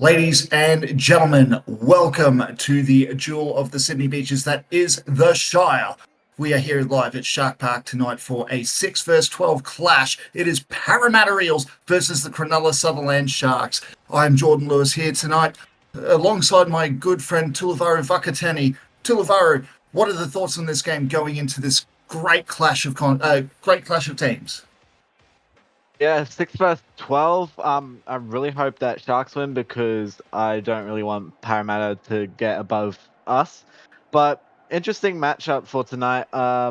Ladies and gentlemen, welcome to the Jewel of the Sydney Beaches that is the Shire. We are here live at Shark Park tonight for a 6 vs 12 clash. It is Parramatta Eels versus the Cronulla Sutherland Sharks. I'm Jordan Lewis here tonight alongside my good friend Tulivaru Vakateni. Tulivaru, what are the thoughts on this game going into this great clash of teams? Yeah, 6 vs 12. I really hope that Sharks win because I don't really want Parramatta to get above us. But interesting matchup for tonight. I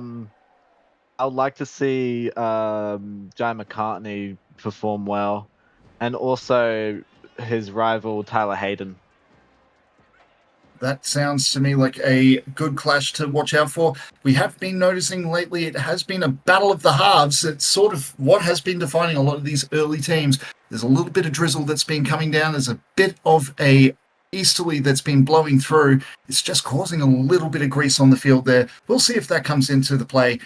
would like to see Jai McCartney perform well, and also his rival Tyler Hayden. That sounds to me like a good clash to watch out for. We have been noticing lately it has been a battle of the halves. It's sort of what has been defining a lot of these early teams. There's a little bit of drizzle that's been coming down. There's a bit of a easterly that's been blowing through. It's just causing a little bit of grease on the field there. We'll see if that comes into the play.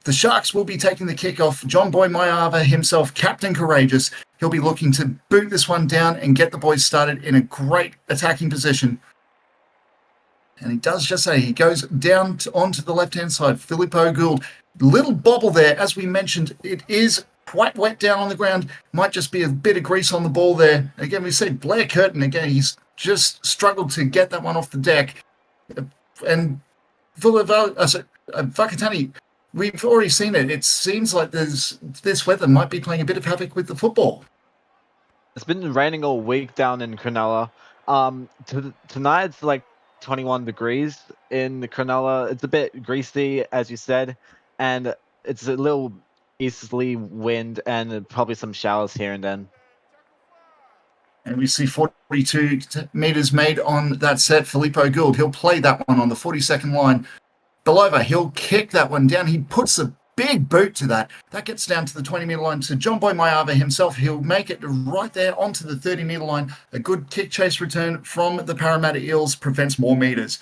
The Sharks will be taking the kickoff. John Boy Maiava himself, Captain Courageous. He'll be looking to boot this one down and get the boys started in a great attacking position. And he does just say he goes down onto the left-hand side. Filippo Gould, little bobble there. As we mentioned, it is quite wet down on the ground. Might just be a bit of grease on the ball there. Again, we see Blair Curtin. Again, he's just struggled to get that one off the deck. And Vakatani, we've already seen it. It seems like this weather might be playing a bit of havoc with the football. It's been raining all week down in Cronulla. Tonight it's like 21 degrees in the Cronulla. It's a bit greasy, as you said, and it's a little easterly wind and probably some showers here and then. And we see 42 meters made on that set. Filippo Gould, he'll play that one on the 42nd line. Belova, he'll kick that one down. He puts a big boot to that. That gets down to the 20-meter line to John Boy Maiava himself. He'll make it right there onto the 30-meter line. A good kick chase return from the Parramatta Eels prevents more meters.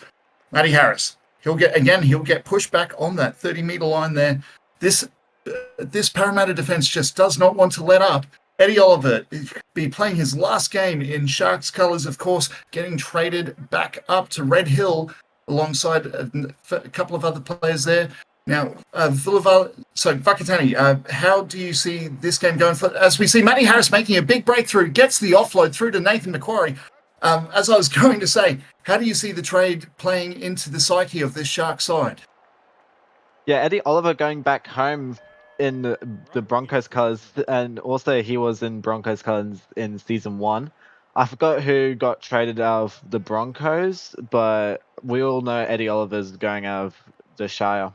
Matty Harris, he'll get pushed back on that 30-meter line there. This Parramatta defense just does not want to let up. Eddie Oliver be playing his last game in Sharks colours, of course, getting traded back up to Red Hill alongside a couple of other players there. Now, Vakatani, how do you see this game going? As we see Matty Harris making a big breakthrough, gets the offload through to Nathan Macquarie. As I was going to say, how do you see the trade playing into the psyche of this Shark side? Yeah, Eddie Oliver going back home in the Broncos colours, and also he was in Broncos colours in season 1. I forgot who got traded out of the Broncos, but we all know Eddie Oliver's going out of the Shire.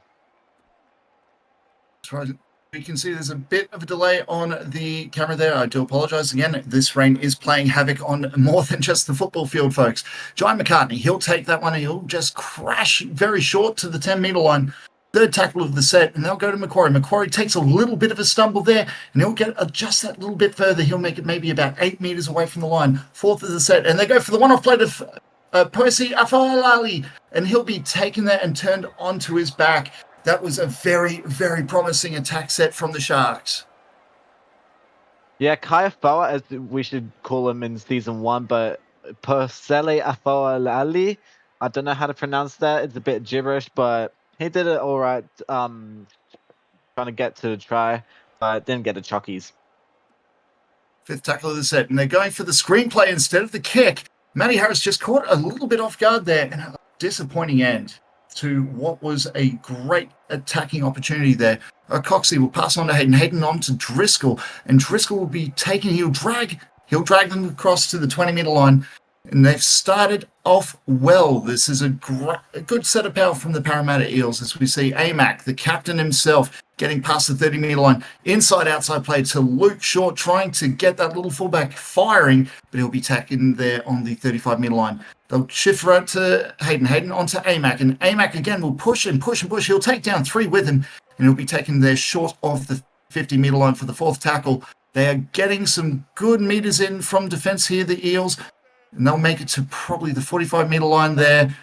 We can see there's a bit of a delay on the camera there. I do apologise again. This rain is playing havoc on more than just the football field, folks. Jai McCartney, he'll take that one and he'll just crash very short to the 10-meter line. Third tackle of the set, and they'll go to Macquarie. Macquarie takes a little bit of a stumble there, and he'll get just that little bit further. He'll make it maybe about 8 meters away from the line. Fourth of the set, and they go for the one-off play to Percy Afalali, and he'll be taken there and turned onto his back. That was a very, very promising attack set from the Sharks. Yeah, Kai Afoa, as we should call him in season 1, but Persele Afoalali, I don't know how to pronounce that. It's a bit gibberish, but he did it all right, trying to get to the try, but didn't get the chockies. Fifth tackle of the set, and they're going for the screenplay instead of the kick. Matty Harris just caught a little bit off guard there, and a disappointing end to what was a great attacking opportunity there. Coxey will pass on to Hayden. Hayden on to Driscoll, and Driscoll will be taken. He'll drag them across to the 20-meter line, and they've started off well. This is a good set of power from the Parramatta Eels, as we see Amac, the captain himself, getting past the 30-meter line. Inside-outside play to Luke Short, trying to get that little fullback firing, but he'll be taken there on the 35-meter line. They'll shift right to Hayden. Hayden onto Amac, and Amac again will push and push and push. He'll take down 3 with him, and he'll be taken there short of the 50-meter line for the 4th tackle. They are getting some good meters in from defence here, the Eels, and they'll make it to probably the 45-meter line there.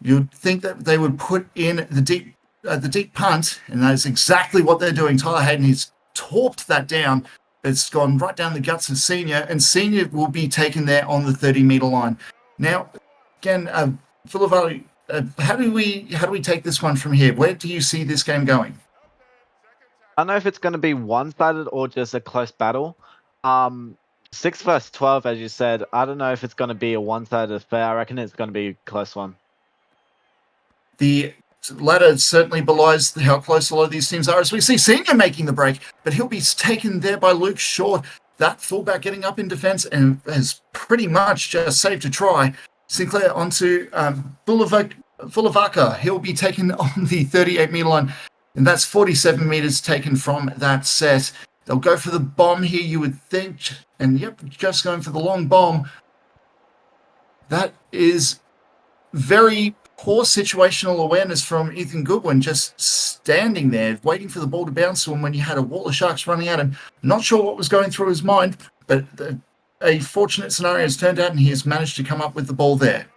You'd think that they would put in the deep punt, and that is exactly what they're doing. Tyler Hayden has torped that down, it's gone right down the guts of Senior, and Senior will be taken there on the 30-meter line. Now, again, Philavari, how do we take this one from here? Where do you see this game going? I don't know if it's going to be one-sided or just a close battle. 6 versus 12, as you said. I don't know if it's going to be a one-sided affair. I reckon it's going to be a close one. The latter certainly belies how close a lot of these teams are, as we see Senior making the break, but he'll be taken there by Luke Short. That fullback getting up in defence and has pretty much just saved a try. Sinclair onto Bulavaka. He'll be taken on the 38-meter line, and that's 47 meters taken from that set. They'll go for the bomb here, you would think, and yep, just going for the long bomb. That is very poor situational awareness from Ethan Goodwin, just standing there waiting for the ball to bounce to him when you had a wall of Sharks running at him. Not sure what was going through his mind, but a fortunate scenario has turned out and he has managed to come up with the ball there.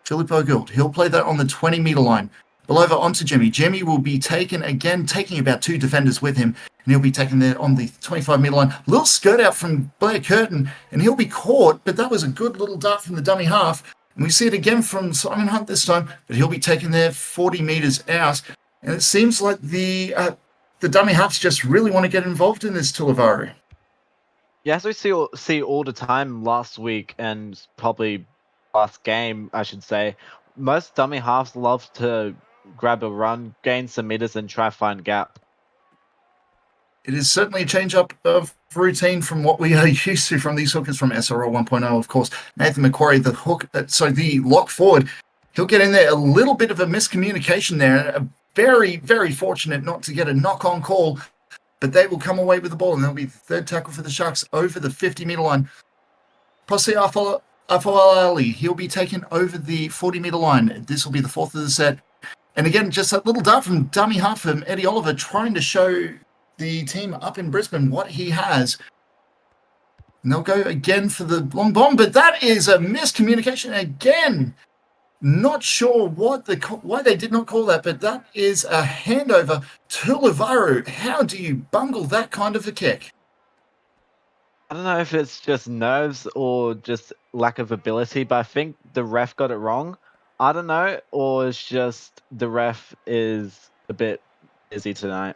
Filippo Gould, he'll play that on the 20-meter line. Belova onto Jimmy. Jimmy will be taken again, taking about 2 defenders with him, and he'll be taken there on the 25-meter line. Little skirt out from Blair Curtin, and he'll be caught, but that was a good little dart from the dummy half. And we see it again from Simon Hunt this time, but he'll be taken there 40 meters out. And it seems like the dummy halves just really want to get involved in this, Tulivaru. Yeah, as we see all the time last week and probably last game, I should say, most dummy halves love to grab a run, gain some meters, and try to find gap. It is certainly a change up of routine from what we are used to from these hookers from SRL 1.0, of course. Nathan Macquarie, the lock forward, he'll get in there. A little bit of a miscommunication there. Very, very fortunate not to get a knock-on call, but they will come away with the ball, and there'll be the third tackle for the Sharks over the 50-meter line. Posse Afawali, he'll be taken over the 40-meter line. This will be the fourth of the set. And again, just that little dart from dummy half from Eddie Oliver trying to show the team up in Brisbane what he has. And they'll go again for the long bomb, but that is a miscommunication again. Not sure why they did not call that, but that is a handover to Levaru. How do you bungle that kind of a kick? I don't know if it's just nerves or just lack of ability, but I think the ref got it wrong. I don't know, or it's just the ref is a bit busy tonight.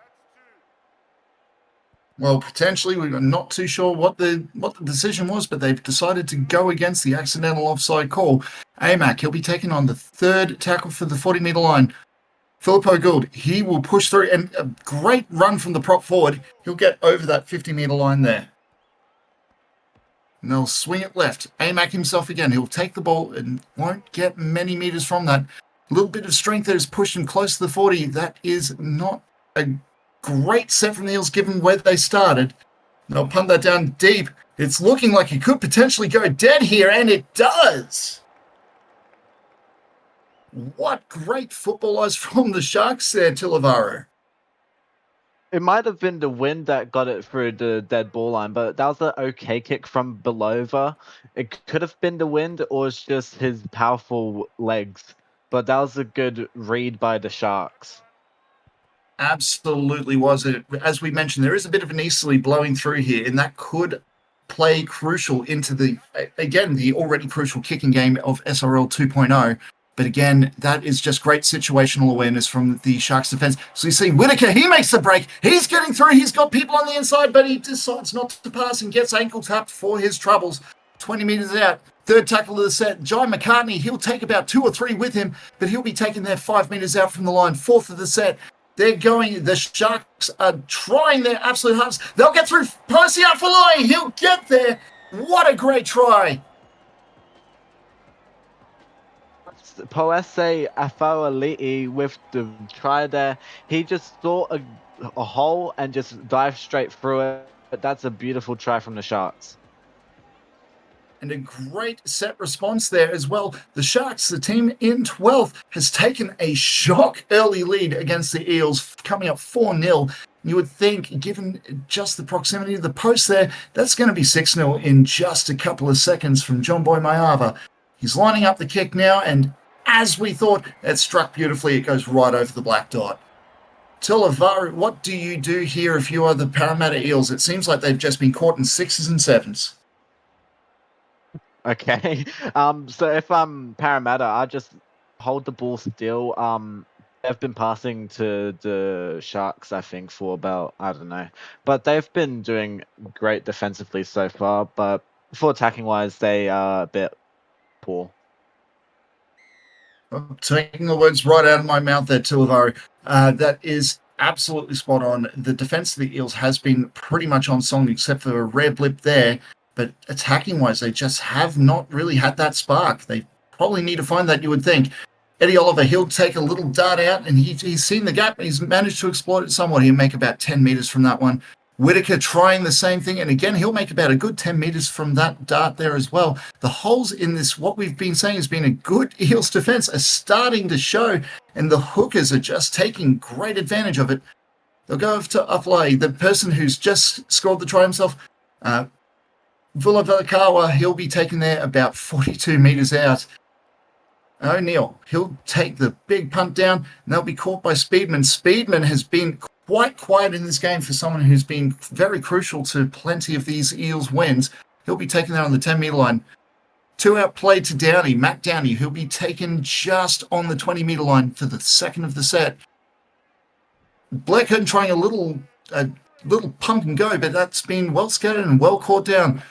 Well, potentially, we're not too sure what the decision was, but they've decided to go against the accidental offside call. Amac, he'll be taken on the third tackle for the 40-meter line. Filippo Gould, he will push through, and a great run from the prop forward. He'll get over that 50-meter line there. And they'll swing it left. Amac himself again. He'll take the ball and won't get many meters from that. A little bit of strength that has pushed him close to the 40. That is not a great set from the Eels given where they started. They'll punt that down deep. It's looking like it could potentially go dead here, and it does. What great football eyes from the Sharks there, Tilavaro. It might have been the wind that got it through the dead ball line, but that was an okay kick from Belova. It could have been the wind, or it's just his powerful legs. But that was a good read by the Sharks. Absolutely was it. As we mentioned, there is a bit of an easterly blowing through here, and that could play crucial into the already crucial kicking game of SRL 2.0. But again, that is just great situational awareness from the Sharks defense. So you see Whitaker, he makes the break. He's getting through. He's got people on the inside, but he decides not to pass and gets ankle tapped for his troubles. 20 meters out. Third tackle of the set. Jai McCartney, he'll take about 2 or 3 with him, but he'll be taken there 5 meters out from the line. Fourth of the set. They're going, the Sharks are trying their absolute hardest. They'll get through. Percy Afalai, he'll get there. What a great try. Poese Afawali'i with the try there. He just saw a hole and just dived straight through it. But that's a beautiful try from the Sharks. And a great set response there as well. The Sharks, the team in 12th, has taken a shock early lead against the Eels, coming up 4-0. You would think, given just the proximity of the post there, that's going to be 6-0 in just a couple of seconds from John Boy Mayava. He's lining up the kick now, and as we thought, it struck beautifully. It goes right over the black dot. Tilavari, what do you do here if you are the Parramatta Eels? It seems like they've just been caught in 6s and 7s. Okay. So if I'm Parramatta, I just hold the ball still. They've been passing to the Sharks, I think, for about, I don't know. But they've been doing great defensively so far, but for attacking wise, they are a bit poor. I'm taking the words right out of my mouth there, Tilavari. That is absolutely spot on. The defense of the Eels has been pretty much on song, except for a rare blip there. But attacking-wise, they just have not really had that spark. They probably need to find that, you would think. Eddie Oliver, he'll take a little dart out, and he's seen the gap. He's managed to exploit it somewhat. He'll make about 10 meters from that one. Whitaker trying the same thing, and again, he'll make about a good 10 meters from that dart there as well. The holes in this, what we've been saying has been a good Eels defense, are starting to show, and the hookers are just taking great advantage of it. They'll go over to Aflai, the person who's just scored the try himself. Vulavalakawa, he'll be taken there about 42 meters out. O'Neill, he'll take the big punt down, and they'll be caught by Speedman. Speedman has been quite quiet in this game for someone who's been very crucial to plenty of these Eels wins. He'll be taken there on the 10-meter line. 2-out play to Downey, Matt Downey, who'll be taken just on the 20-meter line for the second of the set. Blackburn trying a little pump and go, but that's been well scattered and well caught down.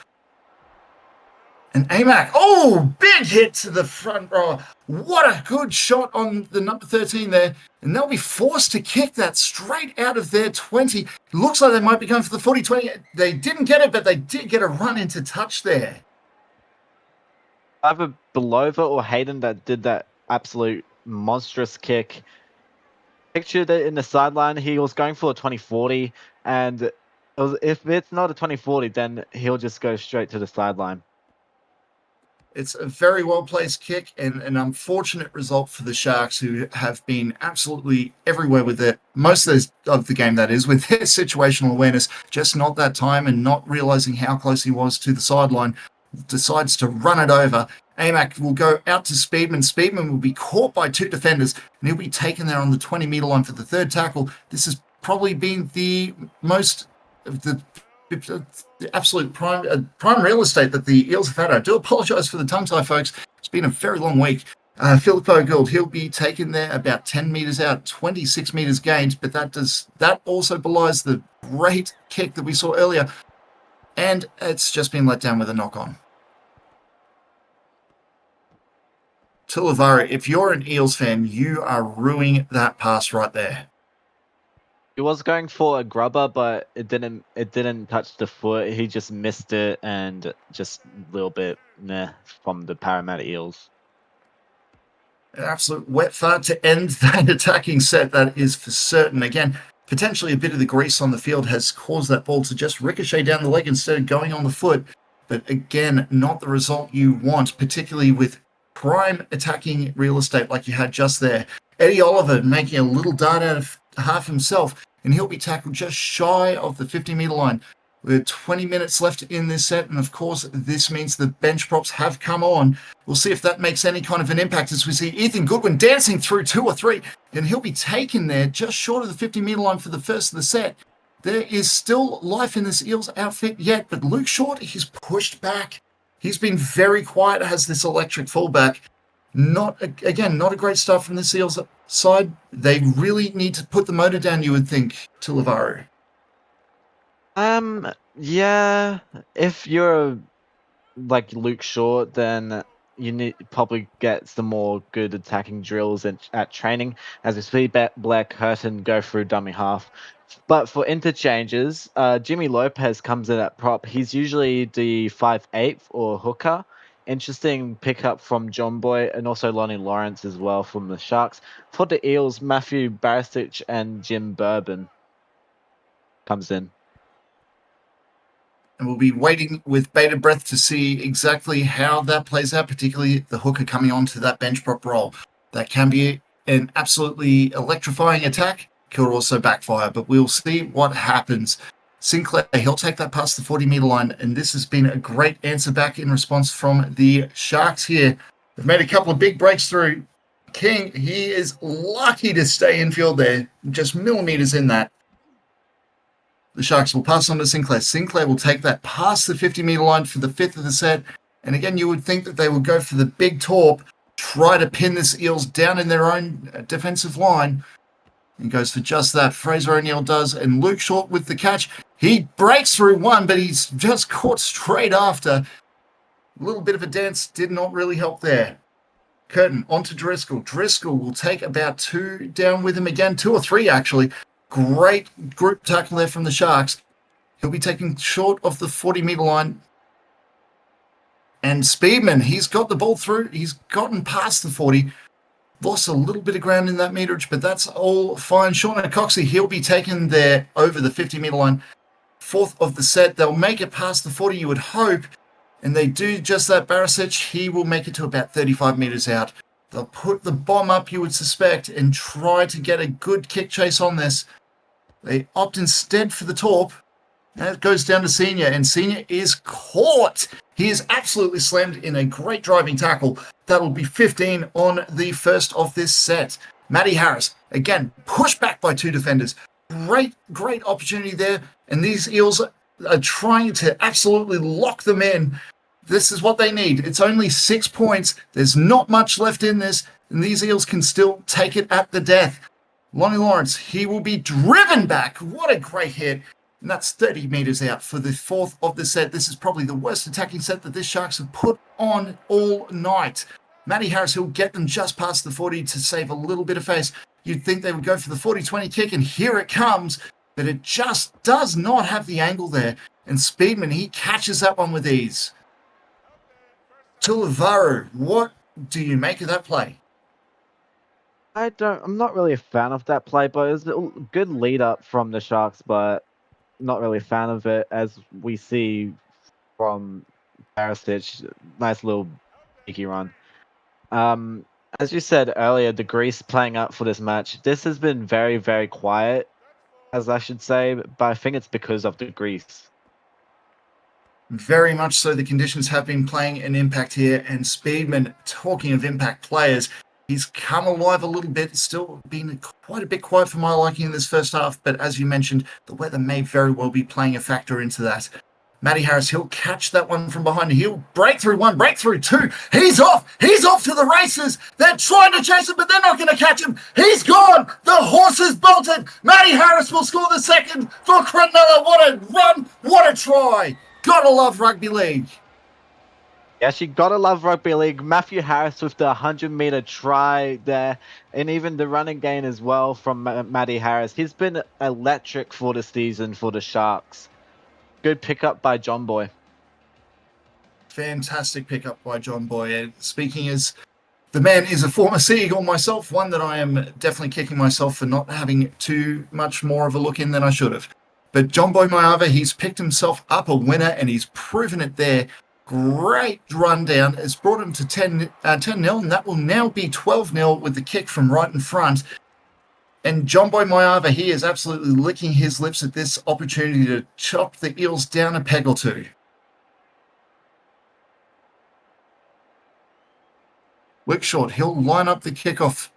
And Amac, big hit to the front row. What a good shot on the number 13 there. And they'll be forced to kick that straight out of their 20. Looks like they might be going for the 40-20. They didn't get it, but they did get a run into touch there. Either Belova or Hayden that did that absolute monstrous kick. Pictured it in the sideline. He was going for a 20-40, and if it's not a 20-40, then he'll just go straight to the sideline. It's a very well-placed kick and an unfortunate result for the Sharks, who have been absolutely everywhere with it. Most of the game, that is, with their situational awareness, just not that time and not realizing how close he was to the sideline. Decides to run it over. Amac will go out to Speedman. Speedman will be caught by two defenders, and he'll be taken there on the 20-meter line for the third tackle. This has probably been the most of the absolute prime real estate that the Eels have had. I do apologise for the tongue tie, folks. It's been a very long week. Filippo Gould, he'll be taken there about 10 metres out, 26 metres gained, but that also belies the great kick that we saw earlier, and it's just been let down with a knock-on. Tilavari, if you're an Eels fan, you are ruining that pass right there. He was going for a grubber, but it didn't touch the foot. He just missed it, and just a little bit from the Parramatta Eels. An absolute wet fart to end that attacking set, that is for certain. Again, potentially a bit of the grease on the field has caused that ball to just ricochet down the leg instead of going on the foot. But again, not the result you want, particularly with prime attacking real estate like you had just there. Eddie Oliver making a little dart out of half himself, and he'll be tackled just shy of the 50-meter line. With 20 minutes left in this set, and of course, this means the bench props have come on. We'll see if that makes any kind of an impact as we see Ethan Goodwin dancing through 2 or 3, and he'll be taken there just short of the 50-meter line for the first of the set. There is still life in this Eels outfit yet, but Luke Short, he's pushed back. He's been very quiet as this electric fullback. Not a great start from the Eels side. They really need to put the motor down, you would think, Tilavari. Yeah. If you're like Luke Short, then you need probably get some more good attacking drills at training, as we see Black Curtin go through dummy half. But for interchanges, Jimmy Lopez comes in at prop. He's usually the 5'8" or hooker. Interesting pickup from John Boy and also Lonnie Lawrence as well from the Sharks. For the Eels, Matthew Barisic and Jim Bourbon comes in. And we'll be waiting with bated breath to see exactly how that plays out, particularly the hooker coming on to that bench prop role. That can be an absolutely electrifying attack. Could also backfire, but we'll see what happens. Sinclair, he'll take that past the 40-meter line, and this has been a great answer back in response from the Sharks here. They've made a couple of big breaks through. King, he is lucky to stay in field there, just millimeters in that. The Sharks will pass on to Sinclair. Sinclair will take that past the 50-meter line for the fifth of the set. And again, you would think that they would go for the big torp, try to pin this Eels down in their own defensive line. He goes for just that. Fraser O'Neill does, and Luke Short with the catch. He breaks through one, but he's just caught straight after. A little bit of a dance did not really help there. Curtin onto Driscoll. Driscoll will take about 2 down with him again, 2 or 3 actually. Great group tackle there from the Sharks. He'll be taken short of the 40-meter line. And Speedman, he's got the ball through. He's gotten past the 40. Lost a little bit of ground in that meterage, but that's all fine. Sean Coxey, he'll be taken there over the 50-meter line. 4th of the set. They'll make it past the 40, you would hope. And they do just that. Barisic, he will make it to about 35 meters out. They'll put the bomb up, you would suspect, and try to get a good kick chase on this. They opt instead for the torp. That goes down to Senior, and Senior is caught. He is absolutely slammed in a great driving tackle. That'll be 15 on the first of this set. Matty Harris, again, pushed back by 2 defenders. Great opportunity there. And these Eels are trying to absolutely lock them in. This is what they need. It's only 6 points. There's not much left in this, and these Eels can still take it at the death. Lonnie Lawrence, he will be driven back. What a great hit. And that's 30 meters out for the 4th of the set. This is probably the worst attacking set that this Sharks have put on all night. Matty Harris, he'll get them just past the 40 to save a little bit of face. You'd think they would go for the 40-20 kick, and here it comes. But it just does not have the angle there. And Speedman, he catches that one with ease. Tulivaru, what do you make of that play? I'm not really a fan of that play, but it was a good lead up from the Sharks, but not really a fan of it, as we see from Barisic. Nice little cheeky run. As you said earlier, the grease playing up for this match. This has been very, very quiet, as I should say, but I think it's because of the grease. Very much so. The conditions have been playing an impact here, and Speedman, talking of impact players, he's come alive a little bit. Still been quite a bit quiet for my liking in this first half, but as you mentioned, the weather may very well be playing a factor into that. Matty Harris, he'll catch that one from behind. He'll break through 1, break through 2. He's off. He's off to the races. They're trying to chase him, but they're not going to catch him. He's gone. The horse is bolted. Matty Harris will score the second for Cronulla. What a run. What a try. Gotta love rugby league. Yes, you gotta love rugby league. Matthew Harris with the 100-meter try there, and even the running gain as well from Matty Harris. He's been electric for the season for the Sharks. Good pickup by John Boy. Fantastic pickup by John Boy. And speaking as the man is a former Sea Eagle myself, one that I am definitely kicking myself for not having too much more of a look in than I should have. But John Boy Maiava, he's picked himself up a winner, and he's proven it there. Great run down. It's brought him to 10-0, and that will now be 12-0 with the kick from right in front. And John Boy Maiava, he is absolutely licking his lips at this opportunity to chop the Eels down a peg or 2. Luke Short, he'll line up the kickoff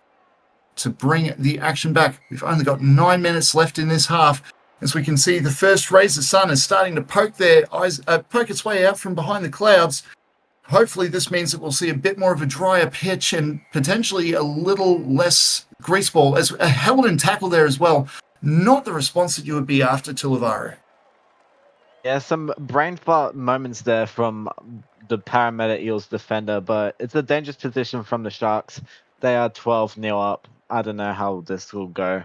to bring the action back. We've only got 9 minutes left in this half. As we can see, the first rays of sun is starting to poke its way out from behind the clouds. Hopefully this means that we'll see a bit more of a drier pitch and potentially a little less grease ball. As a held in tackle there as well. Not the response that you would be after Tulivaru. Yeah, some brain fart moments there from the Parramatta Eels defender, but it's a dangerous position from the Sharks. They are 12-0 up. I don't know how this will go.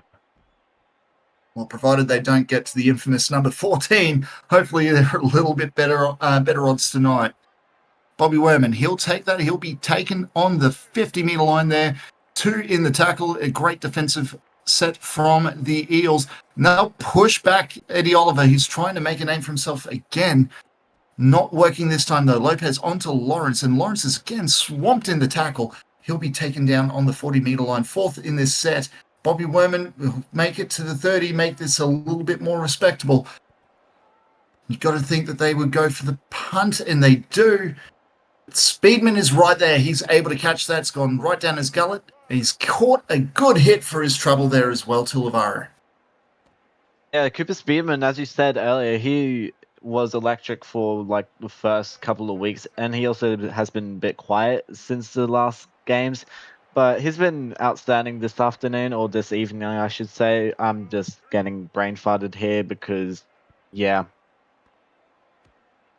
Well, provided they don't get to the infamous number 14, hopefully they're a little bit better odds tonight. Bobby Werman, he'll take that. He'll be taken on the 50-meter line there. 2 in the tackle. A great defensive set from the Eels. Now push back Eddie Oliver. He's trying to make a name for himself again. Not working this time, though. Lopez onto Lawrence, and Lawrence is again swamped in the tackle. He'll be taken down on the 40-meter line. 4th in this set. Bobby Werman will make it to the 30, make this a little bit more respectable. You've got to think that they would go for the punt, and they do. Speedman is right there. He's able to catch that. It's gone right down his gullet. He's caught a good hit for his trouble there as well, Tulavaro. Yeah, Cooper Spearman, as you said earlier, he was electric for like the first couple of weeks, and he also has been a bit quiet since the last games. But he's been outstanding this afternoon, or this evening, I should say. I'm just getting brain farted here because, yeah.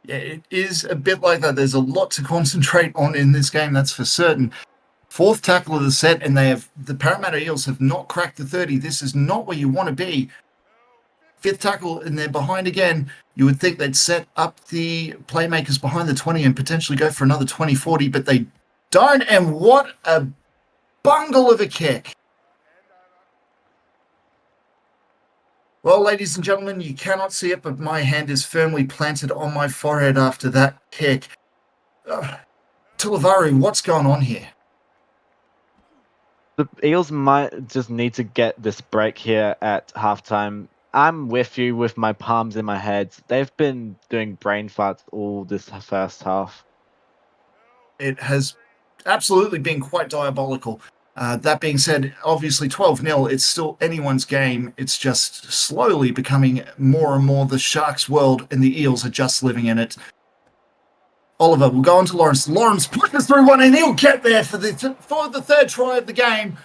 Yeah, it is a bit like that. There's a lot to concentrate on in this game, that's for certain. Fourth tackle of the set, and the Parramatta Eels have not cracked the 30. This is not where you want to be. Fifth tackle, and they're behind again. You would think they'd set up the playmakers behind the 20 and potentially go for another 20-40, but they don't. And what a bungle of a kick. Well, ladies and gentlemen, you cannot see it, but my hand is firmly planted on my forehead after that kick. Tulavaro, what's going on here? The Eels might just need to get this break here at halftime. I'm with you with my palms in my head. They've been doing brain farts all this first half. It has absolutely been quite diabolical. That being said, obviously 12-0, it's still anyone's game. It's just slowly becoming more and more the Sharks' world, and the Eels are just living in it. Oliver will go on to Lawrence. Lawrence pushes through one, and he'll get there for the third try of the game.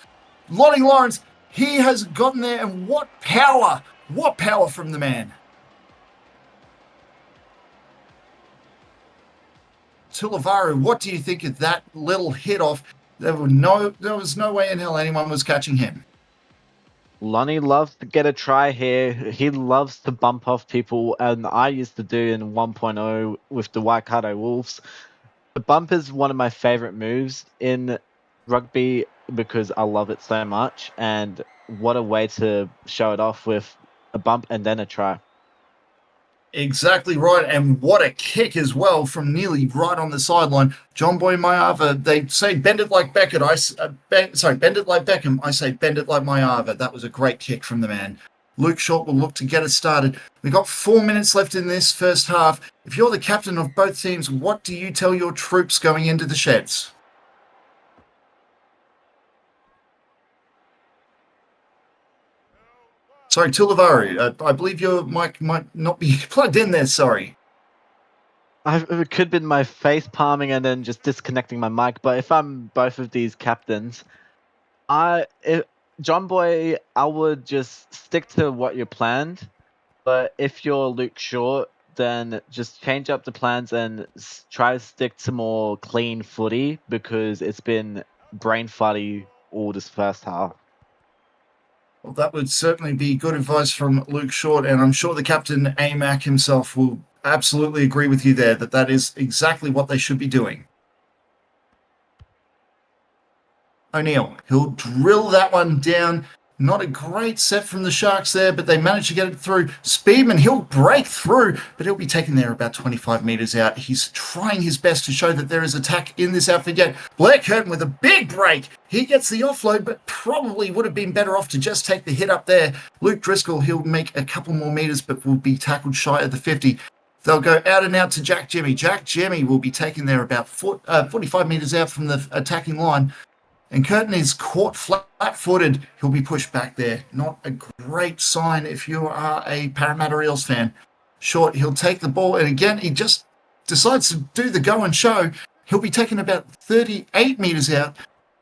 Lonnie Lawrence, he has gotten there, and what power from the man. Tulavaro, what do you think of that little hit off? There was no way in hell anyone was catching him. Lonnie loves to get a try here. He loves to bump off people, and I used to do in 1.0 with the Waikato Wolves. The bump is one of my favorite moves in rugby because I love it so much, and what a way to show it off with a bump and then a try. Exactly right, and what a kick as well from nearly right on the sideline. John Boy Maiava, they say bend it like Beckett. Bend it like Beckham. I say bend it like Maiava. That was a great kick from the man. Luke Short will look to get it started. We've got 4 minutes left in this first half. If you're the captain of both teams, what do you tell your troops going into the sheds? Sorry, Tulavaro, I believe your mic might not be plugged in there, sorry. It could have been my face palming and then just disconnecting my mic, but if I'm both of these captains, John Boy, I would just stick to what you planned. But if you're Luke Short, then just change up the plans and try to stick to more clean footy because it's been brain farty all this first half. Well, that would certainly be good advice from Luke Short, and I'm sure the captain, AMAC himself, will absolutely agree with you there, that is exactly what they should be doing. O'Neill, he'll drill that one down. Not a great set from the Sharks there, but they managed to get it through. Speedman, he'll break through, but he'll be taken there about 25 metres out. He's trying his best to show that there is attack in this outfit yet. Blair Curtin with a big break. He gets the offload, but probably would have been better off to just take the hit up there. Luke Driscoll, he'll make a couple more metres, but will be tackled shy of the 50. They'll go out and out to Jack Jemmy. Jack Jemmy will be taken there about 45 metres out from the attacking line. And Curtin is caught flat-footed. He'll be pushed back there. Not a great sign if you are a Parramatta Eels fan. Short, he'll take the ball, and again, he just decides to do the go and show. He'll be taken about 38 metres out,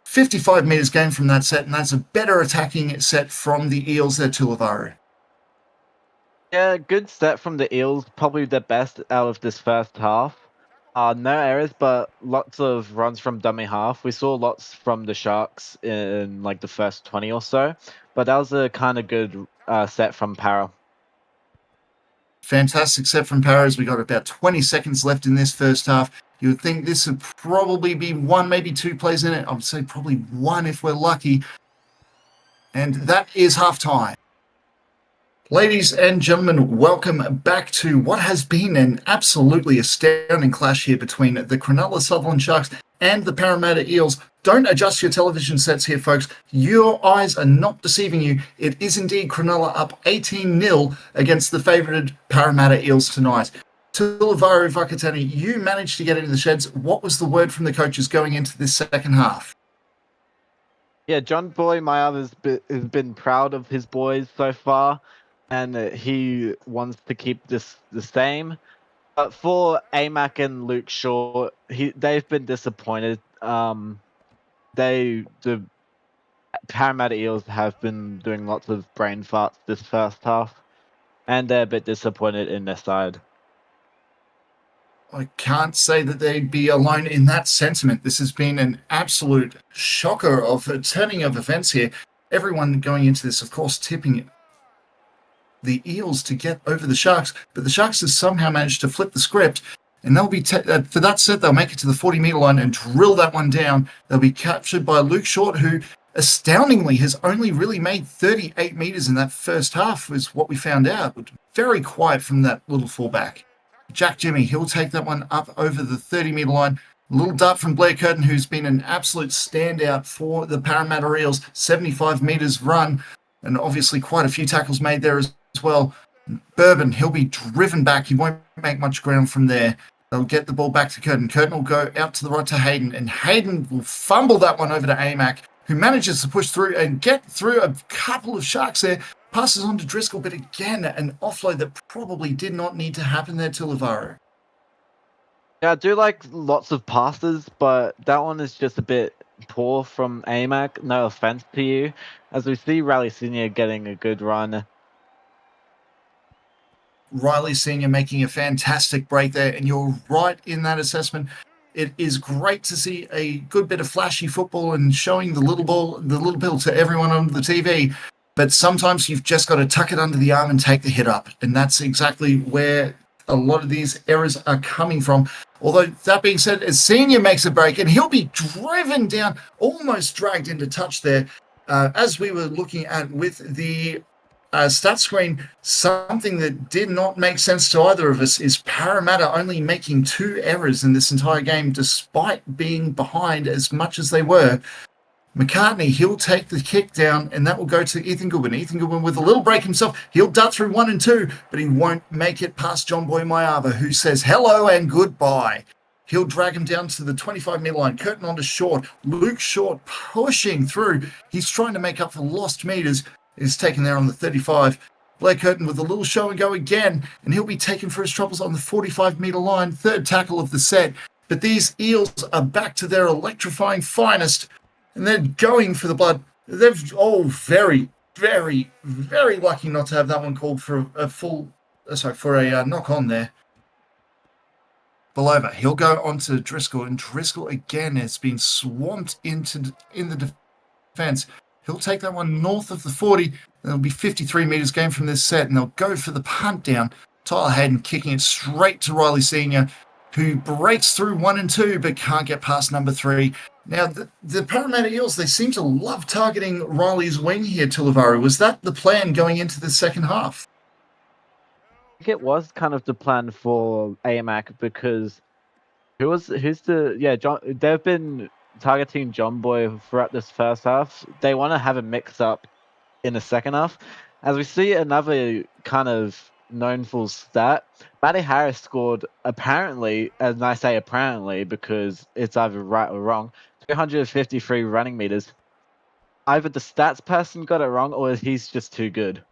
55 metres gain from that set, and that's a better attacking set from the Eels there, Tulavaro. Yeah, good set from the Eels. Probably the best out of this first half. No errors, but lots of runs from dummy half. We saw lots from the Sharks in like the first 20 or so, but that was a kind of good set from Para. Fantastic set from Para. We got about 20 seconds left in this first half. You would think this would probably be one, maybe two plays in it. I would say probably one if we're lucky. And that is halftime. Ladies and gentlemen, welcome back to what has been an absolutely astounding clash here between the Cronulla Sutherland Sharks and the Parramatta Eels. Don't adjust your television sets here, folks. Your eyes are not deceiving you. It is indeed Cronulla up 18-0 against the favoured Parramatta Eels tonight. Tulavaro Vakatani, you managed to get into the sheds. What was the word from the coaches going into this second half? Yeah, John Boy Maya has been proud of his boys so far, and he wants to keep this the same. But for Amac and Luke Shaw, they've been disappointed. The Parramatta Eels have been doing lots of brain farts this first half, and they're a bit disappointed in their side. I can't say that they'd be alone in that sentiment. This has been an absolute shocker of a turning of events here. Everyone going into this, of course, tipping the Eels to get over the Sharks, but the Sharks have somehow managed to flip the script, and they'll be for that set. They'll make it to the 40-meter line and drill that one down. They'll be captured by Luke Short, who astoundingly has only really made 38 meters in that first half, was what we found out. Very quiet from that little fullback. Jack Jimmy, he'll take that one up over the 30-meter line. A little dart from Blair Curtin, who's been an absolute standout for the Parramatta Eels. 75 meters run, and obviously quite a few tackles made there as well. Bourbon, he'll be driven back. He won't make much ground from there. They'll get the ball back to Curtin. Curtin will go out to the right to Hayden, and Hayden will fumble that one over to Amac, who manages to push through and get through a couple of Sharks there. Passes on to Driscoll, but again, an offload that probably did not need to happen there to Lavaro. Yeah, I do like lots of passes, but that one is just a bit poor from Amac. No offense to you, as we see Riley Senior getting a good run. Riley Senior making a fantastic break there, and you're right in that assessment. It is great to see a good bit of flashy football and showing the little bill to everyone on the TV. But sometimes you've just got to tuck it under the arm and take the hit up. And that's exactly where a lot of these errors are coming from. Although, that being said, as Senior makes a break, and he'll be driven down, almost dragged into touch there. As we were looking at with the stat screen, something that did not make sense to either of us is Parramatta only making 2 errors in this entire game, despite being behind as much as they were. McCartney, he'll take the kick down, and that will go to Ethan Goodwin. Ethan Goodwin with a little break himself. He'll dart through 1 and 2, but he won't make it past John Boy Mayava, who says hello and goodbye. He'll drag him down to the 25-meter line. Curtin onto Short. Luke Short pushing through. He's trying to make up for lost meters. Is taken there on the 35. Blair Curtin with a little show and go again, and he'll be taken for his troubles on the 45-meter line. 3rd tackle of the set. But these Eels are back to their electrifying finest, and they're going for the blood. They've all very, very, very lucky not to have that one called for a knock on there. Belova, he'll go on to Driscoll, and Driscoll again has been swamped in the defense. He'll take that one north of the 40. There'll be 53 meters game from this set, and they'll go for the punt down. Tyler Hayden kicking it straight to Riley Senior, who breaks through 1 and 2, but can't get past number 3. Now, the Parramatta Eels, they seem to love targeting Riley's wing here, Tulavaro. Was that the plan going into the second half? I think it was kind of the plan for Amac, because they've been targeting John Boy throughout this first half. They want to have a mix-up in the second half. As we see another kind of knownful stat, Matty Harris scored apparently, and I say apparently because it's either right or wrong, 353 running meters. Either the stats person got it wrong, or he's just too good.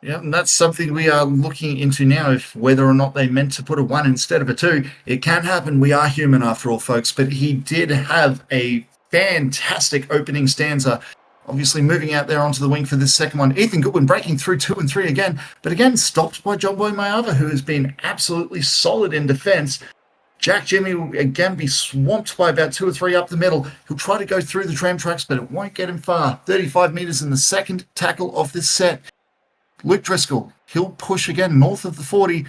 Yeah, and that's something we are looking into now, if whether or not they meant to put a 1 instead of a 2. It can happen. We are human after all, folks. But he did have a fantastic opening stanza. Obviously moving out there onto the wing for this second one. Ethan Goodwin breaking through 2 and 3 again, but again stopped by John Boy Mayava, who has been absolutely solid in defence. Jack Jimmy will again be swamped by about 2 or 3 up the middle. He'll try to go through the tram tracks, but it won't get him far. 35 meters in the second tackle of this set. Luke Driscoll, he'll push again north of the 40,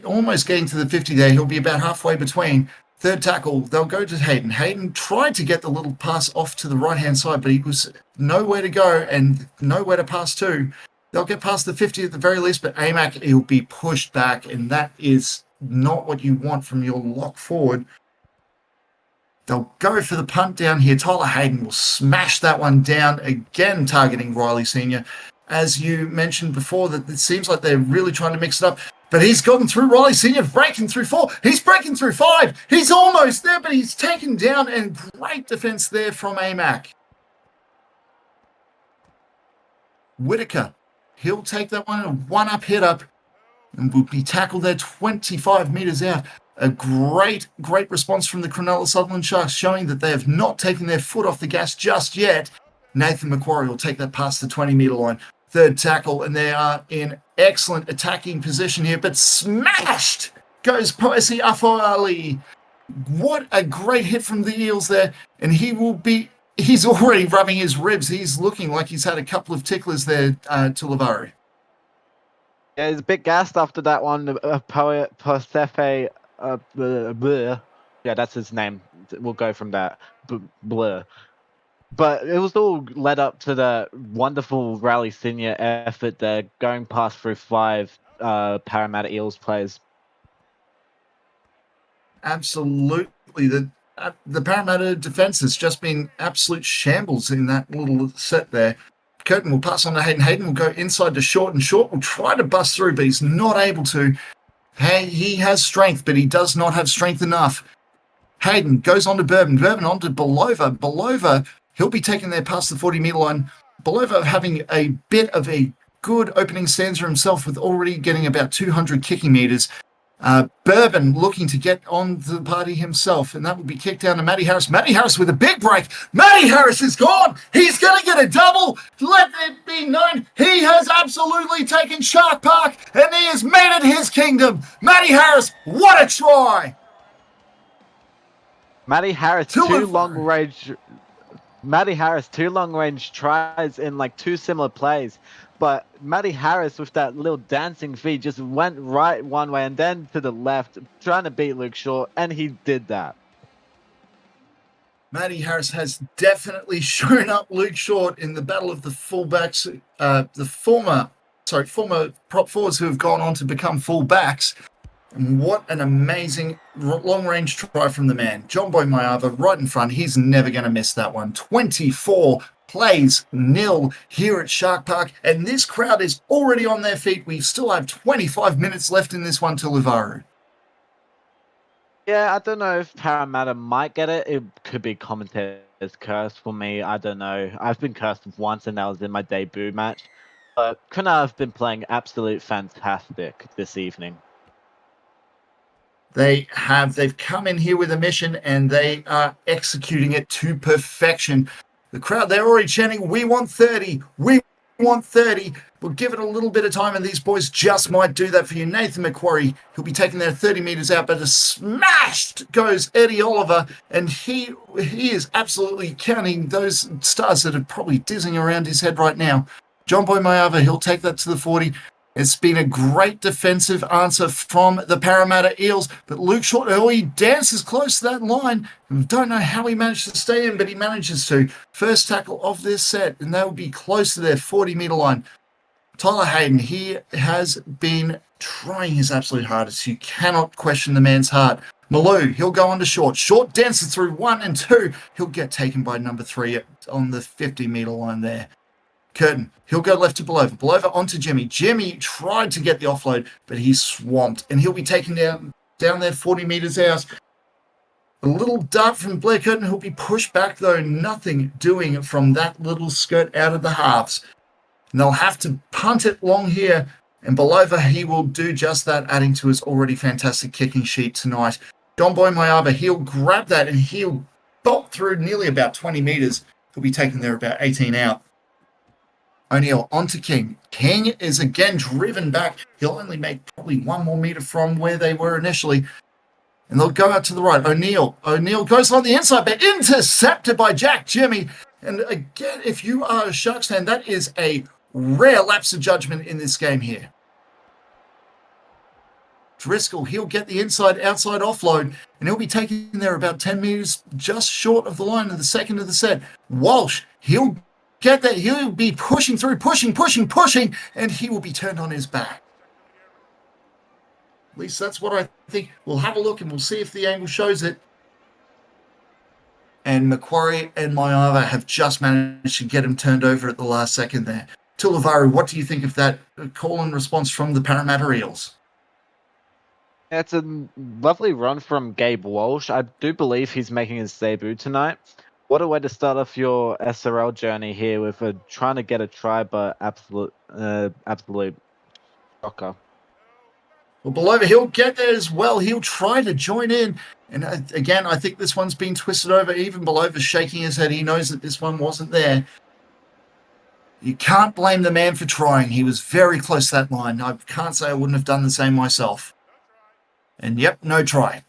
almost getting to the 50 there. He'll be about halfway between. 3rd tackle, they'll go to Hayden. Hayden tried to get the little pass off to the right-hand side, but he was nowhere to go and nowhere to pass to. They'll get past the 50 at the very least, but Amac, he'll be pushed back, and that is not what you want from your lock forward. They'll go for the punt down here. Tyler Hayden will smash that one down, again targeting Riley Senior. As you mentioned before, that it seems like they're really trying to mix it up. But he's gotten through Riley Senior, breaking through 4. He's breaking through 5. He's almost there, but he's taken down, and great defense there from AMAC. Whitaker, he'll take that one, a one-up hit up, and will be tackled there 25 metres out. A great response from the Cronulla Sutherland Sharks, showing that they have not taken their foot off the gas just yet. Nathan Macquarie will take that past the 20-metre line. Third tackle, and they are in excellent attacking position here, but smashed goes Poesi Afoali. What a great hit from the Eels there, and he's already rubbing his ribs. He's looking like he's had a couple of ticklers there, Tulivaru. Yeah, he's a bit gassed after that one. Posefe, yeah, that's his name. We'll go from that. Blur. But it was all led up to the wonderful Rally Senior effort there, going past through 5 Parramatta Eels players. Absolutely. The Parramatta defence has just been absolute shambles in that little set there. Curtin will pass on to Hayden. Hayden will go inside to Short, and Short will try to bust through, but he's not able to. Hey, he has strength, but he does not have strength enough. Hayden goes on to Bourbon. Bourbon on to Belova. Belova, he'll be taken there past the 40-metre line. Belova having a bit of a good opening stanza himself, with already getting about 200 kicking metres. Bourbon looking to get on the party himself, and that would be kicked down to Matty Harris. Matty Harris with a big break. Matty Harris is gone. He's going to get a double. Let it be known, he has absolutely taken Shark Park, and he has made it his kingdom. Matty Harris, what a try. Matty Harris, two long-range tries in like 2 similar plays. But Matty Harris, with that little dancing feet, just went right one way and then to the left, trying to beat Luke Short, and he did that. Matty Harris has definitely shown up Luke Short in the battle of the fullbacks, the former prop forwards who have gone on to become fullbacks. And what an amazing long-range try from the man. John Boy Mayava right in front. He's never going to miss that one. 24 plays 0 here at Shark Park, and this crowd is already on their feet. We still have 25 minutes left in this one to Livaru. Yeah, I don't know if Parramatta might get it. It could be commentator's curse for me. I don't know. I've been cursed once, and that was in my debut match. But Cronulla have been playing absolute fantastic this evening. They've come in here with a mission, and they are executing it to perfection. The crowd, they're already chanting, "We want 30, we want 30. We'll give it a little bit of time, and these boys just might do that for you. Nathan Macquarie, he'll be taking there 30 metres out, but smashed goes Eddie Oliver, and he is absolutely counting those stars that are probably dizzing around his head right now. John Boy Mayava, he'll take that to the 40. It's been a great defensive answer from the Parramatta Eels, but Luke Short, he dances close to that line. We don't know how he managed to stay in, but he manages to. First tackle of this set, and that will be close to their 40-metre line. Tyler Hayden, he has been trying his absolute hardest. You cannot question the man's heart. Malou, he'll go on to Short. Short dances through 1 and 2. He'll get taken by number 3 on the 50-metre line there. Curtin, he'll go left to Belova. Belova onto Jimmy. Jimmy tried to get the offload, but he's swamped, and he'll be taken down there 40 metres out. A little dart from Blair Curtin, who'll be pushed back, though. Nothing doing from that little skirt out of the halves. And they'll have to punt it long here, and Belova, he will do just that, adding to his already fantastic kicking sheet tonight. Don Boy Mayava, he'll grab that, and he'll bolt through nearly about 20 metres. He'll be taken there about 18 out. O'Neill onto King. King is again driven back. He'll only make probably 1 more metre from where they were initially. And they'll go out to the right. O'Neill goes on the inside, but intercepted by Jack Jimmy. And again, if you are a Sharks fan, that is a rare lapse of judgment in this game here. Driscoll, he'll get the inside-outside offload, and he'll be taking there about 10 metres just short of the line of the second of the set. Walsh, he'll get that. He'll be pushing through, pushing, and he will be turned on his back. At least that's what I think. We'll have a look and we'll see if the angle shows it. And Macquarie and Mayava have just managed to get him turned over at the last second there. Tulivaru, what do you think of that call and response from the Parramatta Eels? It's a lovely run from Gabe Walsh. I do believe he's making his debut tonight. What a way to start off your SRL journey here with trying to get a try, but absolute shocker. Well, Belova, he'll get there as well. He'll try to join in. And again, I think this one's been twisted over. Even Belova's shaking his head. He knows that this one wasn't there. You can't blame the man for trying. He was very close to that line. I can't say I wouldn't have done the same myself. And yep, no try.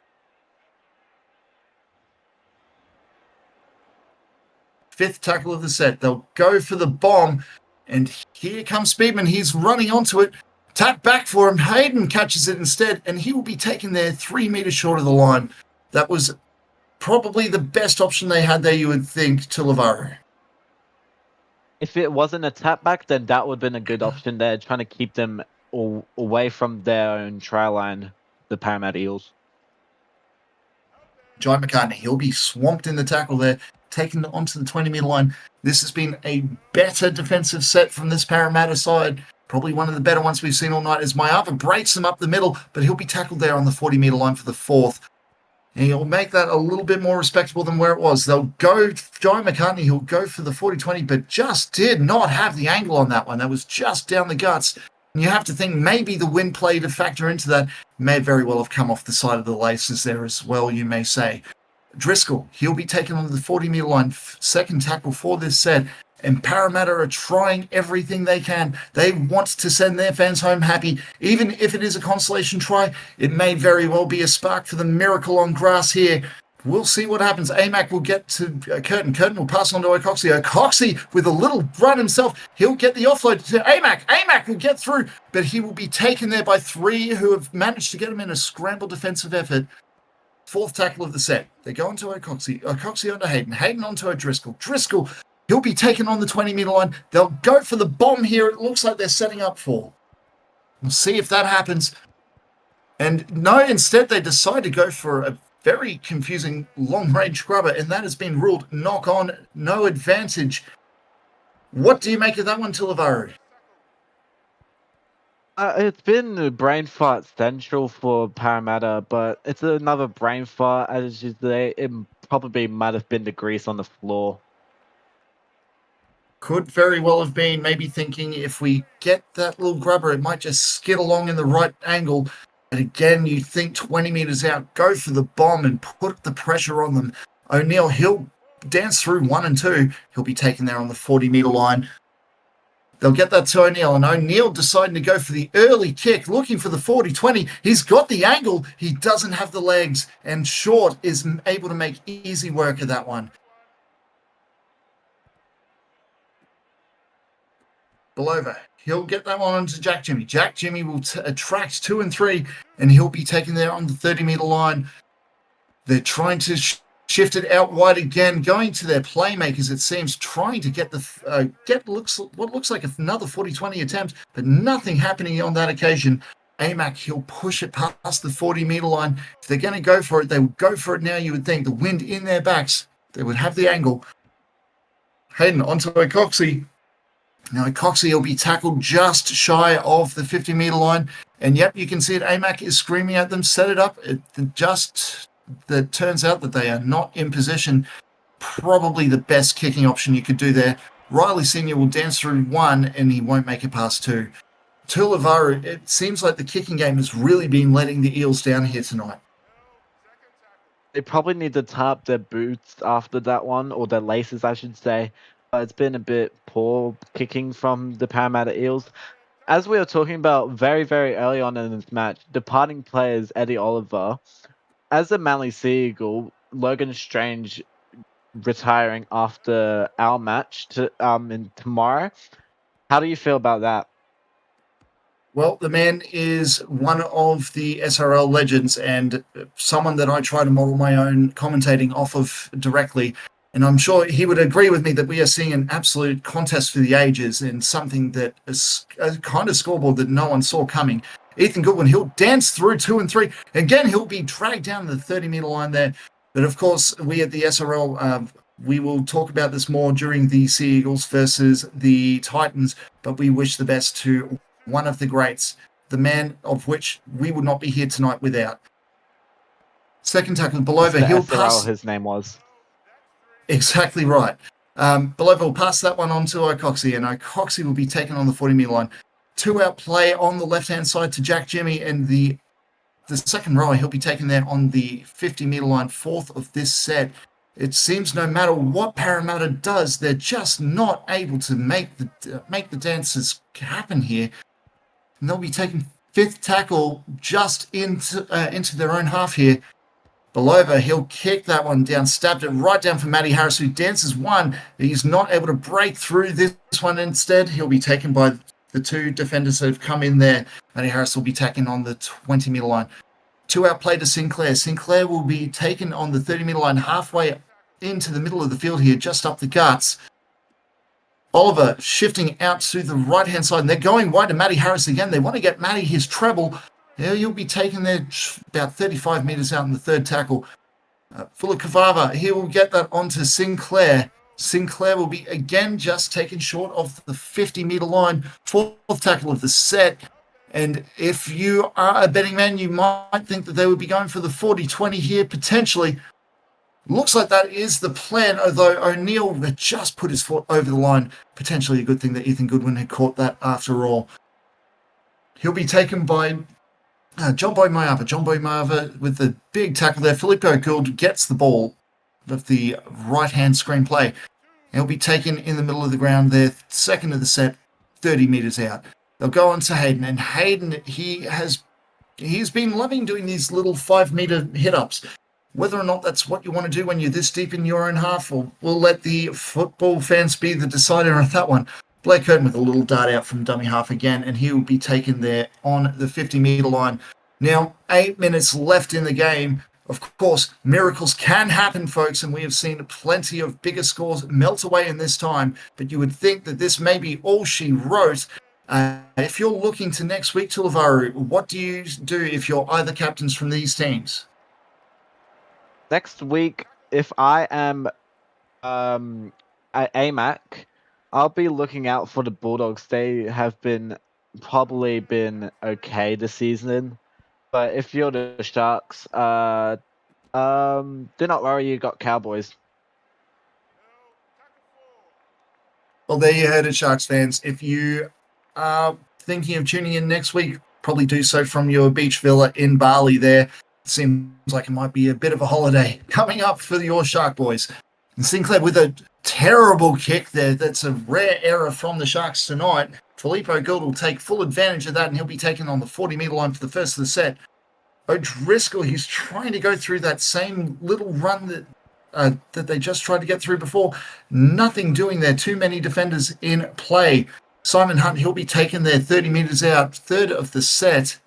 Fifth tackle of the set. They'll go for the bomb. And here comes Speedman. He's running onto it. Tap back for him. Hayden catches it instead. And he will be taken there 3 meters short of the line. That was probably the best option they had there, you would think, to Lavaro. If it wasn't a tap back, then that would have been a good option there, trying to keep them away from their own try line, the Parramatta Eels. Jai McCartney, he'll be swamped in the tackle there, taken onto the 20-meter line. This has been a better defensive set from this Parramatta side. Probably one of the better ones we've seen all night as Mayava breaks him up the middle, but he'll be tackled there on the 40-meter line for the fourth. And he'll make that a little bit more respectable than where it was. They'll go, Jai McCartney, he'll go for the 40-20, but just did not have the angle on that one. That was just down the guts. And you have to think maybe the wind played a factor into that. May very well have come off the side of the laces there as well, you may say. Driscoll, he'll be taken on the 40-meter line, second tackle for this set. And Parramatta are trying everything they can. They want to send their fans home happy. Even if it is a consolation try, it may very well be a spark for the miracle on grass here. We'll see what happens. Amac will get to Curtin. Curtin will pass on to O'Coxie. O'Coxie, with a little run himself, he'll get the offload to Amac. Amac will get through, but he will be taken there by 3 who have managed to get him in a scramble defensive effort. Fourth tackle of the set. They go onto O'Coxie. O'Coxie onto Hayden. Hayden onto O'Driscoll. Driscoll, he'll be taken on the 20-meter line. They'll go for the bomb here. It looks like they're setting up for. We'll see if that happens. And no, instead they decide to go for a very confusing long-range grubber, and that has been ruled knock on, no advantage. What do you make of that one, Tilavaro? It's been a brain fart central for Parramatta, but it's another brain fart, as you say. It probably might have been the grease on the floor. Could very well have been maybe thinking if we get that little grubber, it might just skid along in the right angle. And again, you think 20 meters out, go for the bomb and put the pressure on them. O'Neill, he'll dance through 1 and 2. He'll be taken there on the 40-meter line. They'll get that to O'Neill, and O'Neill deciding to go for the early kick, looking for the 40-20. He's got the angle. He doesn't have the legs, and Short is able to make easy work of that one. Belova, he'll get that one onto Jack Jimmy. Jack Jimmy will attract 2 and 3, and he'll be taken there on the 30-meter line. They're trying to shift it out wide again, going to their playmakers, it seems, trying to get the what looks like another 40-20 attempt, but nothing happening on that occasion. Amac, he'll push it past the 40-meter line. If they're going to go for it, they will go for it now, you would think. The wind in their backs, they would have the angle. Hayden onto O'Coxie. Now, Coxie will be tackled just shy of the 50-meter line. And yep, you can see it. Amac is screaming at them, set it up. It turns out that they are not in position. Probably the best kicking option you could do there. Riley Sr. will dance through 1, and he won't make it past 2. Tulavaro, it seems like the kicking game has really been letting the Eels down here tonight. They probably need to tap their boots after that one, or their laces, I should say. It's been a bit poor kicking from the Parramatta Eels. As we were talking about very, very early on in this match, departing players Eddie Oliver, as a Manly Sea Eagle, Logan Strange retiring after our match tomorrow. How do you feel about that? Well, the man is one of the SRL legends and someone that I try to model my own commentating off of directly. And I'm sure he would agree with me that we are seeing an absolute contest for the ages and something that is a kind of scoreboard that no one saw coming. Ethan Goodwin, he'll dance through 2 and 3. Again, he'll be dragged down the 30-meter line there. But of course, we at the SRL, we will talk about this more during the Sea Eagles versus the Titans. But we wish the best to one of the greats. the man of which we would not be here tonight without. Second tackle, Belova, he'll SRL, pass. his name was. Exactly right. Belova will pass that one on to O'Coxie, and O'Coxie will be taken on the 40-metre line. 2-out play on the left-hand side to Jack Jimmy, and the second rower, he'll be taken there on the 50-metre line, fourth of this set. It seems no matter what Parramatta does, they're just not able to make the dances happen here. And they'll be taking fifth tackle just into their own half here. Belova, he'll kick that one down, stabbed it right down for Matty Harris, who dances one. He's not able to break through this one. Instead, he'll be taken by the two defenders that have come in there. Matty Harris will be taken on the 20-metre line. 2-out play to Sinclair. Sinclair will be taken on the 30-metre line, halfway into the middle of the field here, just up the guts. Oliver shifting out to the right-hand side, and they're going wide to Matty Harris again. They want to get Matty his treble. He'll be taken there about 35 metres out in the third tackle. Fuller Kavava, he will get that onto Sinclair. Sinclair will be again just taken short of the 50-metre line. Fourth tackle of the set. And if you are a betting man, you might think that they would be going for the 40-20 here, potentially. Looks like that is the plan, although O'Neill had just put his foot over the line. Potentially a good thing that Ethan Goodwin had caught that after all. He'll be taken by John Boy Maava. John Boy Maava with the big tackle there. Filippo Gould gets the ball of the right-hand screen play. He'll be taken in the middle of the ground there, second of the set, 30 metres out. They'll go on to Hayden, and Hayden, he's been loving doing these little 5-metre hit-ups. Whether or not that's what you want to do when you're this deep in your own half, or we'll let the football fans be the decider of that one. Blake Curtin with a little dart out from dummy half again, and he will be taken there on the 50-metre line. Now, 8 minutes left in the game. Of course, miracles can happen, folks, and we have seen plenty of bigger scores melt away in this time, but you would think that this may be all she wrote. If you're looking to next week, Tulavaru, what do you do if you're either captains from these teams? Next week, if I am at AMAC, I'll be looking out for the Bulldogs. They have probably been okay this season. But if you're the Sharks, do not worry, you got Cowboys. Well, there you heard it, Sharks fans. If you are thinking of tuning in next week, probably do so from your beach villa in Bali there. Seems like it might be a bit of a holiday coming up for your Shark boys. And Sinclair with a terrible kick there. That's a rare error from the Sharks tonight. Filippo Gould will take full advantage of that, and he'll be taken on the 40-metre line for the first of the set. O'Driscoll, he's trying to go through that same little run that they just tried to get through before. Nothing doing there. Too many defenders in play. Simon Hunt, he'll be taken there 30 metres out, third of the set.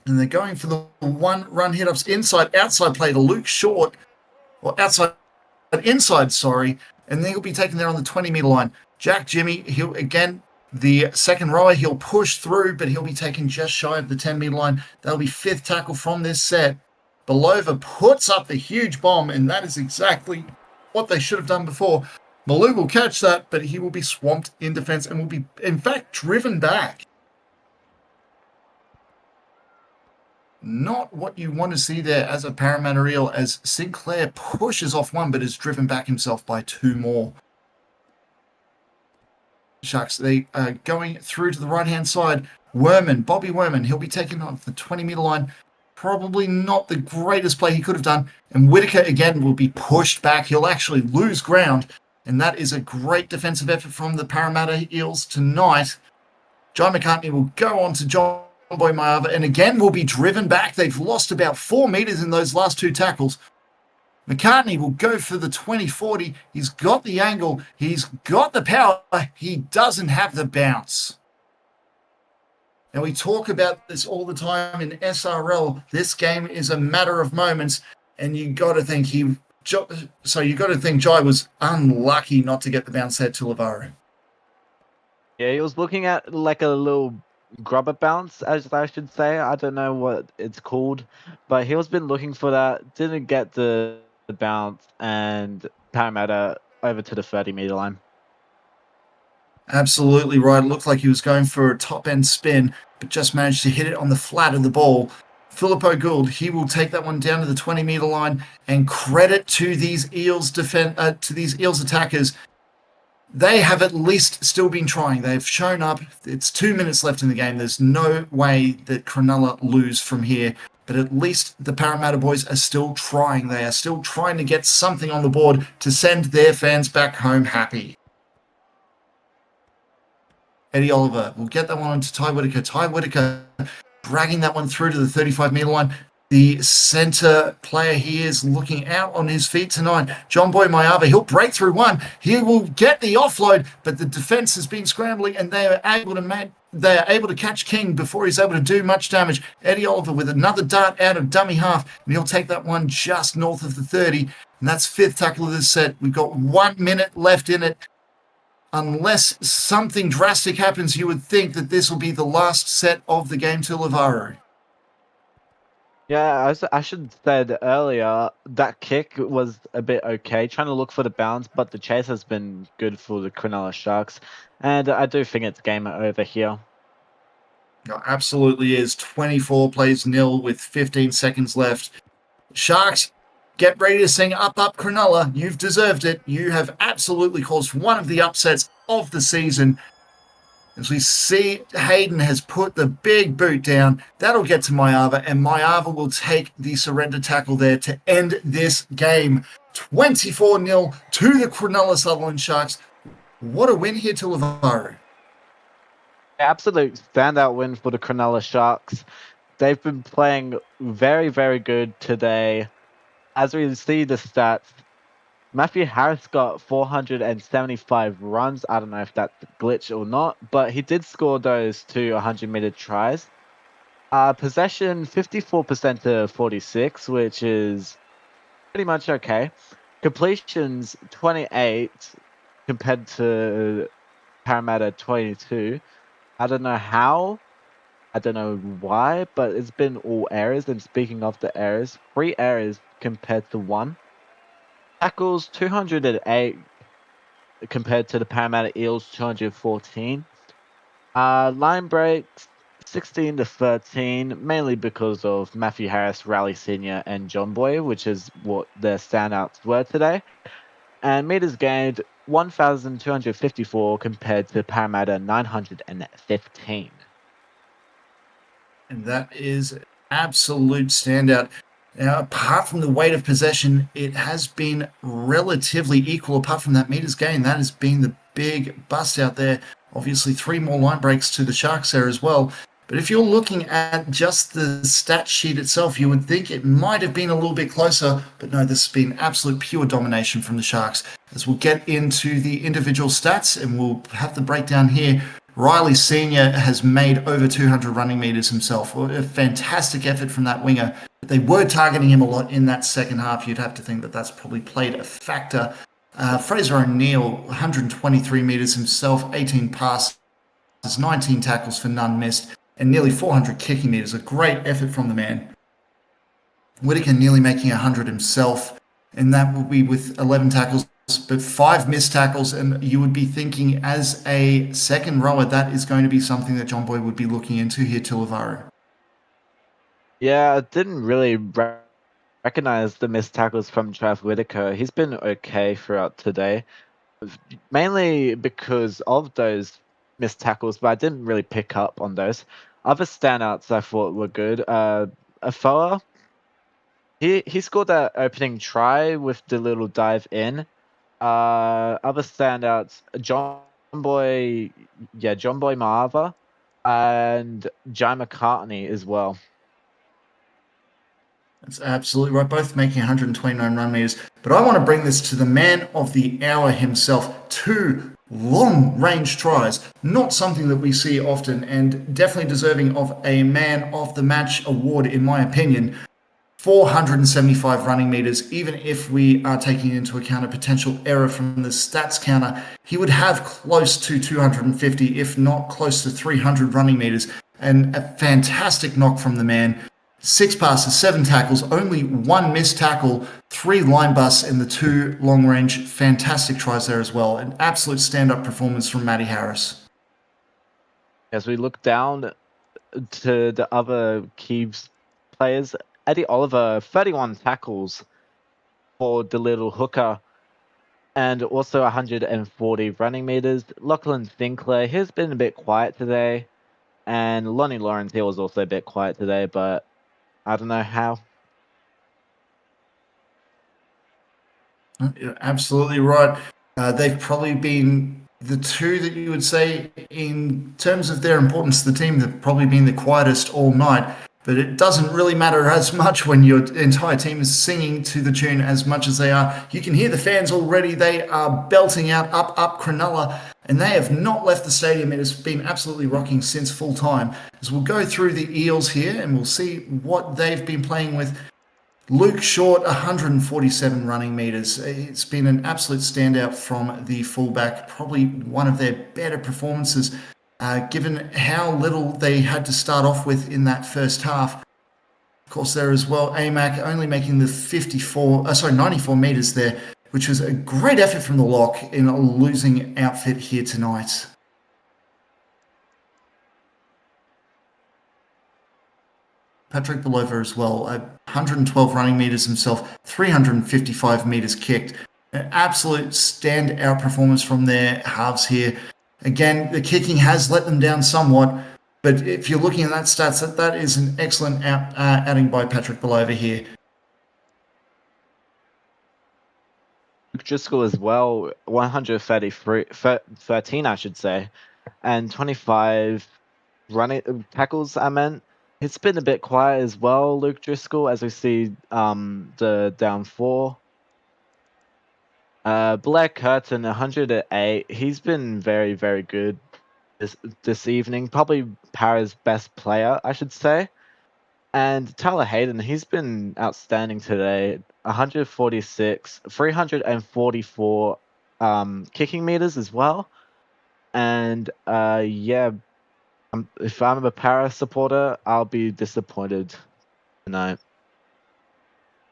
And they're going for the one-run hit-ups outside play to Luke Short. Or inside, sorry. And then he'll be taken there on the 20-metre line. Jack Jimmy, he'll again, the second rower, he'll push through, but he'll be taken just shy of the 10-metre line. That'll be fifth tackle from this set. Belova puts up the huge bomb, and that is exactly what they should have done before. Malou will catch that, but he will be swamped in defence and will be, in fact, driven back. Not what you want to see there as a Parramatta Eel, as Sinclair pushes off one, but is driven back himself by two more. Sharks, they are going through to the right-hand side. Bobby Werman, he'll be taken off the 20-metre line. Probably not the greatest play he could have done. And Whitaker, again, will be pushed back. He'll actually lose ground. And that is a great defensive effort from the Parramatta Eels tonight. John McCartney will go on to John Boy Maava, and again will be driven back. They've lost about 4 metres in those last two tackles. McCartney will go for the 20-40. He's got the angle. He's got the power. He doesn't have the bounce. Now, we talk about this all the time in SRL. This game is a matter of moments, and you got to think Jai was unlucky not to get the bounce there to Lavaro. Yeah, he was looking at like a little grubber bounce, as I should say. I don't know what it's called, but he was been looking for that. Didn't get the bounce, and Parramatta over to the 30-metre line. Absolutely right. It looked like he was going for a top-end spin, but just managed to hit it on the flat of the ball. Philip O'Gould, he will take that one down to the 20-meter line, and credit to these Eels attackers. They have at least still been trying. They've shown up. It's 2 minutes left in the game. There's no way that Cronulla lose from here. But at least the Parramatta boys are still trying. They are still trying to get something on the board to send their fans back home happy. Eddie Oliver will get that one onto Ty Whitaker. Ty Whitaker dragging that one through to the 35-meter line. The centre player here is looking out on his feet tonight. John Boy Mayava, he'll break through one. He will get the offload, but the defence has been scrambling and they are able to catch King before he's able to do much damage. Eddie Oliver with another dart out of dummy half, and he'll take that one just north of the 30. And that's fifth tackle of this set. We've got 1 minute left in it. Unless something drastic happens, you would think that this will be the last set of the game to Lavaro. Yeah, I should have said earlier, that kick was a bit okay, trying to look for the bounce, but the chase has been good for the Cronulla Sharks, and I do think it's game over here. No, absolutely is. 24 plays nil with 15 seconds left. Sharks, get ready to sing Up Up Cronulla. You've deserved it. You have absolutely caused one of the upsets of the season. As we see, Hayden has put the big boot down. That'll get to Mayava, and Mayava will take the surrender tackle there to end this game. 24-0 to the Cronulla Sutherland Sharks. What a win here to Lavaro. Absolute standout win for the Cronulla Sharks. They've been playing very, very good today. As we see the stats, Matthew Harris got 475 runs. I don't know if that's a glitch or not, but he did score those 2 100-meter tries. Possession 54% to 46, which is pretty much okay. Completions 28 compared to Parramatta 22. I don't know how. I don't know why, but it's been all errors. And speaking of the errors, 3 errors compared to 1. Tackles 208 compared to the Parramatta Eels 214. Line breaks 16 to 13, mainly because of Matthew Harris, Raleigh Senior, and John Boy, which is what their standouts were today. And meters gained 1,254 compared to Parramatta 915. And that is absolute standout. Now, apart from the weight of possession, it has been relatively equal. Apart from that meters gain, that has been the big bust out there. Obviously, 3 more line breaks to the Sharks there as well. But if you're looking at just the stat sheet itself, you would think it might have been a little bit closer. But no, this has been absolute pure domination from the Sharks. As we'll get into the individual stats, and we'll have the breakdown here. Riley Senior has made over 200 running meters himself. A fantastic effort from that winger. They were targeting him a lot in that second half. You'd have to think that that's probably played a factor. Fraser O'Neill, 123 meters himself, 18 passes, 19 tackles for none missed, and nearly 400 kicking meters. A great effort from the man. Whitaker nearly making 100 himself, and that will be with 11 tackles, but 5 missed tackles. And you would be thinking, as a second rower, that is going to be something that John Boy would be looking into here to Lavaro. Yeah, I didn't really recognize the missed tackles from Trav Whitaker. He's been okay throughout today, mainly because of those missed tackles, but I didn't really pick up on those. Other standouts I thought were good. Afoa, he scored that opening try with the little dive in. Other standouts, John Boy Maava, and Jai McCartney as well. That's absolutely right. Both making 129 run meters. But I want to bring this to the man of the hour himself. 2 long-range tries. Not something that we see often, and definitely deserving of a man of the match award, in my opinion. 475 running meters. Even if we are taking into account a potential error from the stats counter, he would have close to 250, if not close to 300 running meters. And a fantastic knock from the man. 6 passes, 7 tackles, only 1 missed tackle, 3 line busts, and the 2 long range. Fantastic tries there as well. An absolute stand-up performance from Matty Harris. As we look down to the other Keeves players, Eddie Oliver, 31 tackles for the little hooker, and also 140 running meters. Lachlan Sinclair, he's been a bit quiet today, and Lonnie Lawrence, he was also a bit quiet today, but I don't know how. You're absolutely right. They've probably been the two that you would say, in terms of their importance to the team, they've probably been the quietest all night. But it doesn't really matter as much when your entire team is singing to the tune as much as they are. You can hear the fans already. They are belting out Up, Up, Cronulla, and they have not left the stadium. It has been absolutely rocking since full time. As we'll go through the Eels here and we'll see what they've been playing with. Luke Short, 147 running meters. It's been an absolute standout from the fullback, probably one of their better performances, given how little they had to start off with in that first half. Of course, there as well, AMAC only making the 94 meters there, which was a great effort from the lock in a losing outfit here tonight. Patrick Belova as well, 112 running meters himself, 355 meters kicked. An absolute standout performance from their halves here. Again, the kicking has let them down somewhat, but if you're looking at that stats, that is an excellent outing by Patrick Belova here. Driscoll as well, 113, I should say, and 25 running tackles, I meant. It's been a bit quiet as well, Luke Driscoll, as we see the down 4. Blair Curtin, 108. He's been very, very good this evening. Probably Para's best player, I should say. And Tyler Hayden, he's been outstanding today. 146, 344 kicking meters as well. And yeah, if I'm a Para supporter, I'll be disappointed tonight.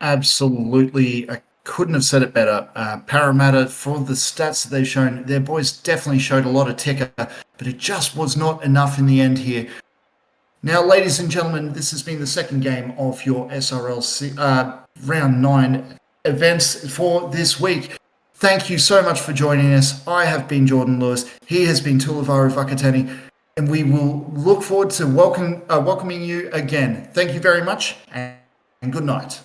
Absolutely. I couldn't have said it better. Parramatta, for the stats that they've shown, their boys definitely showed a lot of ticker, but it just was not enough in the end here. Now, ladies and gentlemen, this has been the second game of your SRL Round 9 events for this week. Thank you so much for joining us. I have been Jordan Lewis. He has been Tulivaru Vakateni, and we will look forward to welcoming you again. Thank you very much, and good night.